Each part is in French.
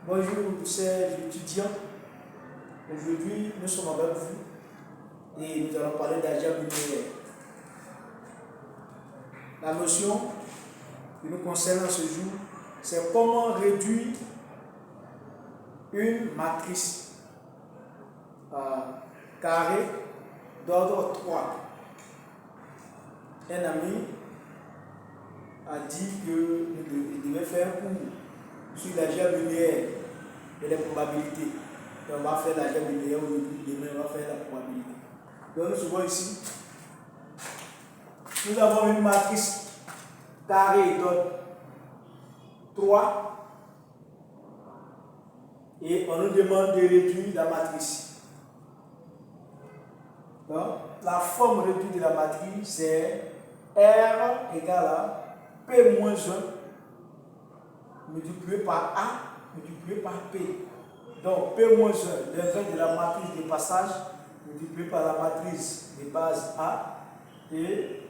Bonjour, chers étudiants. Aujourd'hui, nous sommes avec vous et nous allons parler d'algèbre linéaire. La notion qui nous concerne ce jour, c'est comment réduire une matrice carrée d'ordre 3. Un ami a dit qu'il devait faire un cours sur l'algèbre linéaire et les probabilités. Et on va faire l'algèbre linéaire aujourd'hui, demain on va faire la probabilité. Donc nous voyons ici, nous avons une matrice carrée d'ordre 3 et on nous demande de réduire la matrice. Donc la forme réduite de la matrice c'est R égale à P moins 1 multiplié par A multiplié par P. Donc P moins 1, l'inverse de la matrice de passage multiplié par la matrice de base A et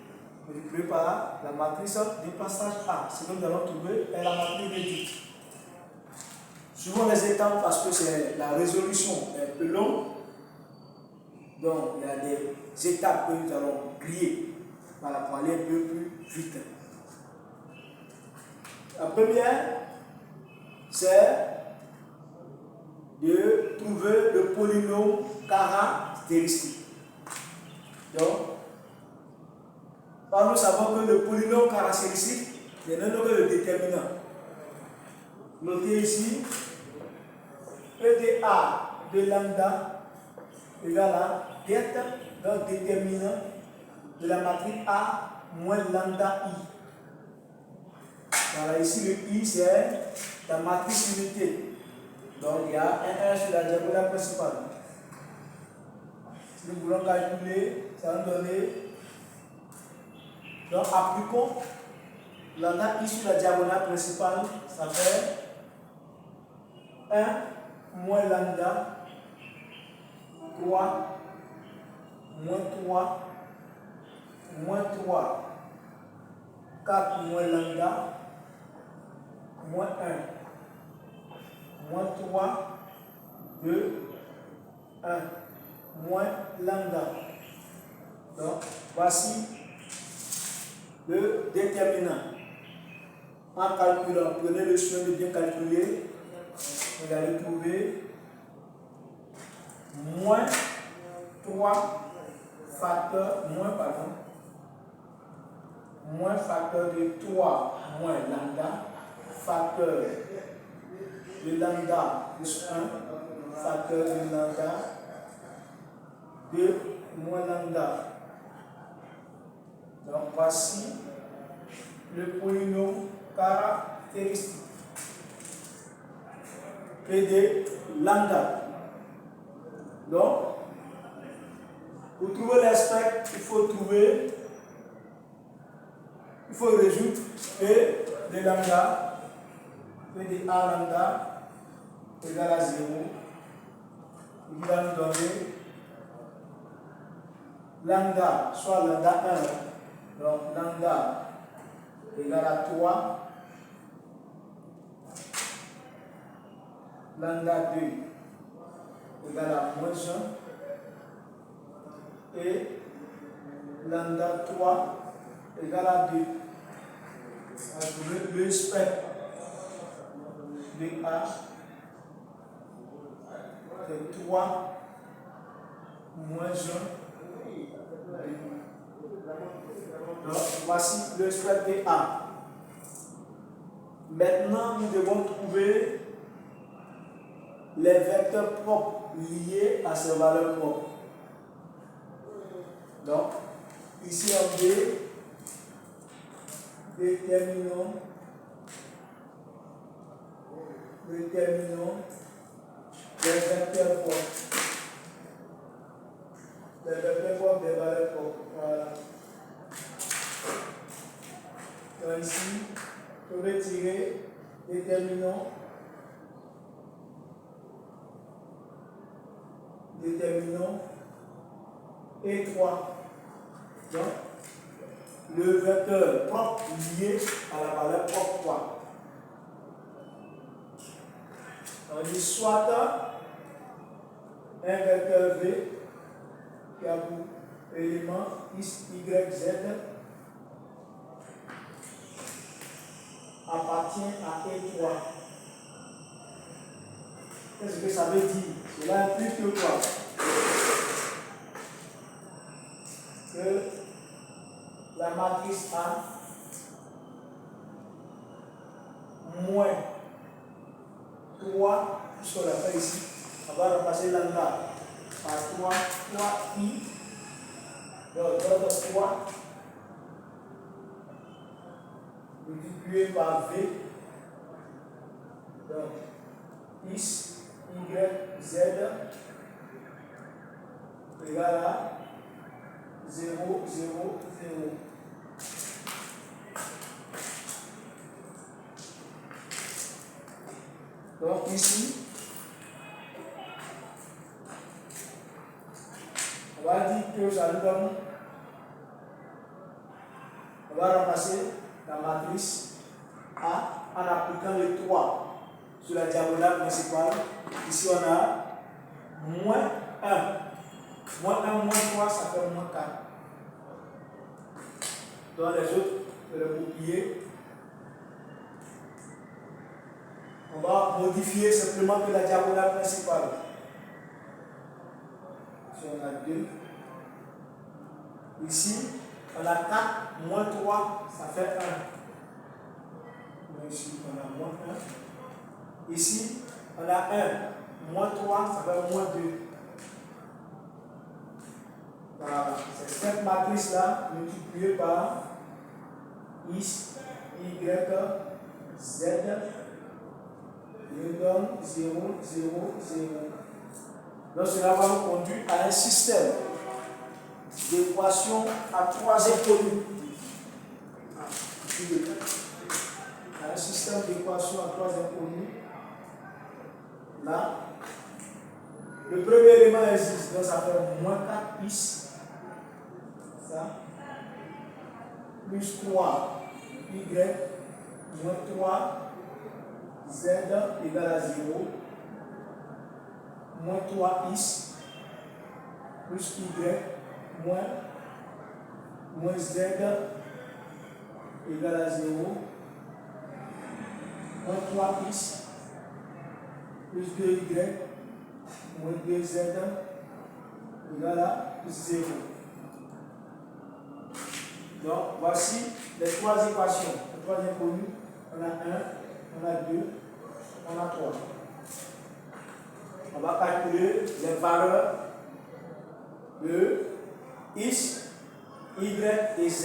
multiplié par la matrice de passage A. Ce que nous allons trouver est la matrice réduite. Suivons les étapes parce que c'est la résolution est un peu longue. Donc il y a des étapes que nous allons griller pour aller un peu plus vite. La première, c'est de trouver le polynôme caractéristique. Donc, nous savons que le polynôme caractéristique n'est que le déterminant. Notez ici, E de A de lambda égale à get, donc déterminant de la matrice A moins lambda I. Voilà, ici le I c'est la matrice unité. Donc il y a un 1 sur la diagonale principale. Si nous voulons calculer, ça va nous donner. Donc appliquons lambda I sur la diagonale principale, ça fait 1 moins lambda 3 moins 3 moins 3 4 moins lambda moins 1 moins 3 2 1 moins lambda. Donc voici le déterminant. En calculant, prenez le soin de bien calculer. Vous allez trouver moins 3 moins facteur de 3 moins lambda, facteur de lambda plus 1, facteur de lambda 2 moins lambda. Donc voici le polynôme caractéristique. P de lambda. Donc, pour trouver l'aspect, il faut résoudre P de lambda, P de A lambda égale à 0. Il va nous donner lambda, soit lambda 1, donc lambda égale à 3. Lambda 2 égale à moins 1 et lambda 3 égale à 2. On va trouver le spectre de A c'est 3 moins 1 2. Donc voici le spectre de A. Maintenant nous devons trouver les vecteurs propres liés à ces valeurs propres. Donc, ici en B, déterminons les vecteurs propres. Les vecteurs propres des valeurs propres. Voilà. Donc ici, pour retirer, déterminons et 3. Donc, le vecteur propre lié à la valeur propre 3. On dit soit un vecteur V qui a pour élément X, Y, Z appartient à E3. Qu'est-ce que ça veut dire? Cela implique que quoi? Que la matrice A moins 3, puisqu'on l'a fait ici, on va remplacer lambda par 3i, donc 3 multiplié par V, donc X, Y, Z égale à 0, 0, 0. Donc ici, on va dire que ça nous donne, on va remplacer la matrice A en appliquant le 3 sur la diagonale principale. Ici on a moins 1. Moins 1, moins 3, ça fait moins 4. Donc les autres, je vais les copier. On va modifier simplement que la diagonale principale. Si on a 2. Ici, on a 4, moins 3, ça fait 1. Ici, on a moins 1. Ici, on a 1, moins 3, ça fait moins 2. Voilà. C'est cette matrice-là multipliée par X, Y, Z. Je donne 0, 0, 0. Donc cela va nous conduire à un système d'équation à 3 inconnues. À un système d'équation à 3 inconnues. Là, le premier élément existe, donc ça fait moins 4x. Ça. Plus 3, y, moins 3, z égale à 0, moins 3x, plus y, moins z égale à 0, moins 3x, plus 2y, moins 2z égale à 0. Donc, voici les trois équations, les trois inconnues. On a 1, on a 2, on a 3. On va calculer les valeurs de X, Y et Z.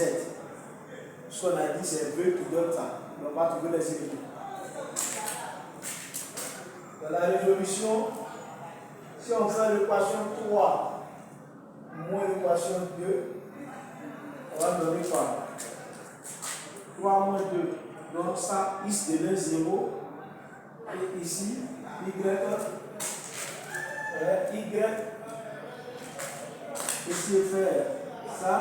Ce qu'on a dit, c'est V qui donne ça. On va trouver les éléments. Dans la résolution, si on fait l'équation 3 moins l'équation 2, on va donner quoi? 3 moins 2. Donc ça, X devient 0. Et ici, ici faire ça,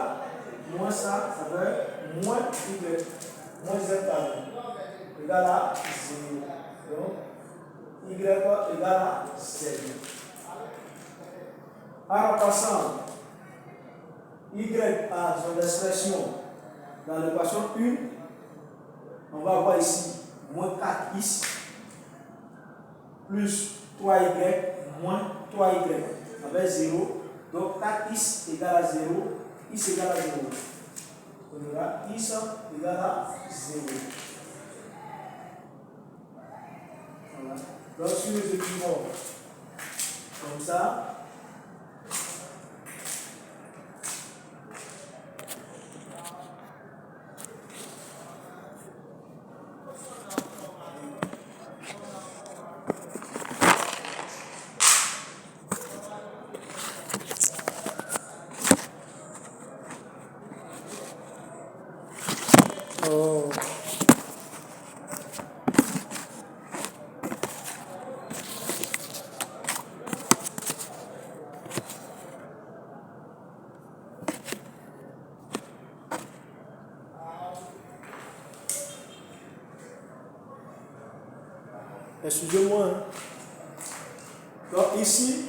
moins ça, ça fait moins Y. Moins Z égale à 0. Donc, Y égale à Z. En remplaçant Y à son expression dans l'équation 1, on va avoir ici moins 4x plus 3y moins 3y avec 0. Donc 4x égale à 0, x égale à 0. On aura x égale à 0. Voilà. Donc si nous écrivons comme ça, excusez-moi, hein. Donc ici,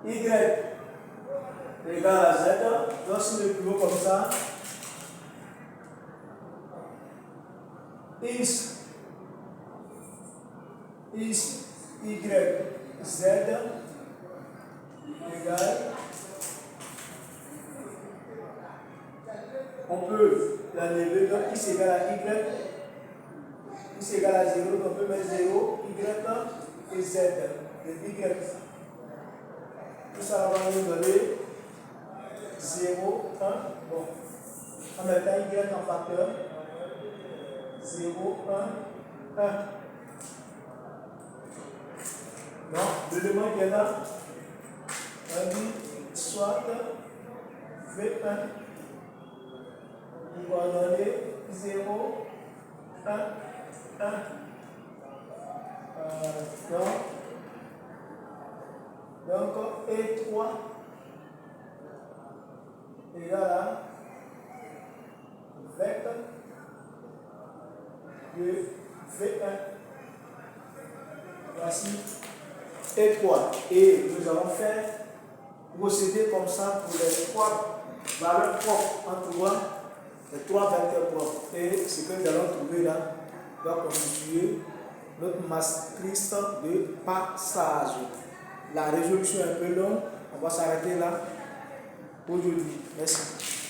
Y égale à Z. Donc si nous écrivons comme ça, X Y Z égale, on peut l'enlever, donc X égale à Y, X égale à 0, donc on peut mettre 0, Y et Z, et Y. Tout ça va nous donner 0, 1, bon, en même temps Y en facteur, 0, 1, 1. Donc, l'élément qui est là, on dit soit V1, il va donner 0, 1, 1. Donc, E3 égale à vecteur de V1. Voici E3. Et nous allons faire procéder comme ça pour les 3 valeurs propres en trouvant les 3 vecteurs propres. Et ce que nous allons trouver là va constituer notre matrice de passage. La résolution est un peu longue, on va s'arrêter là aujourd'hui. Merci.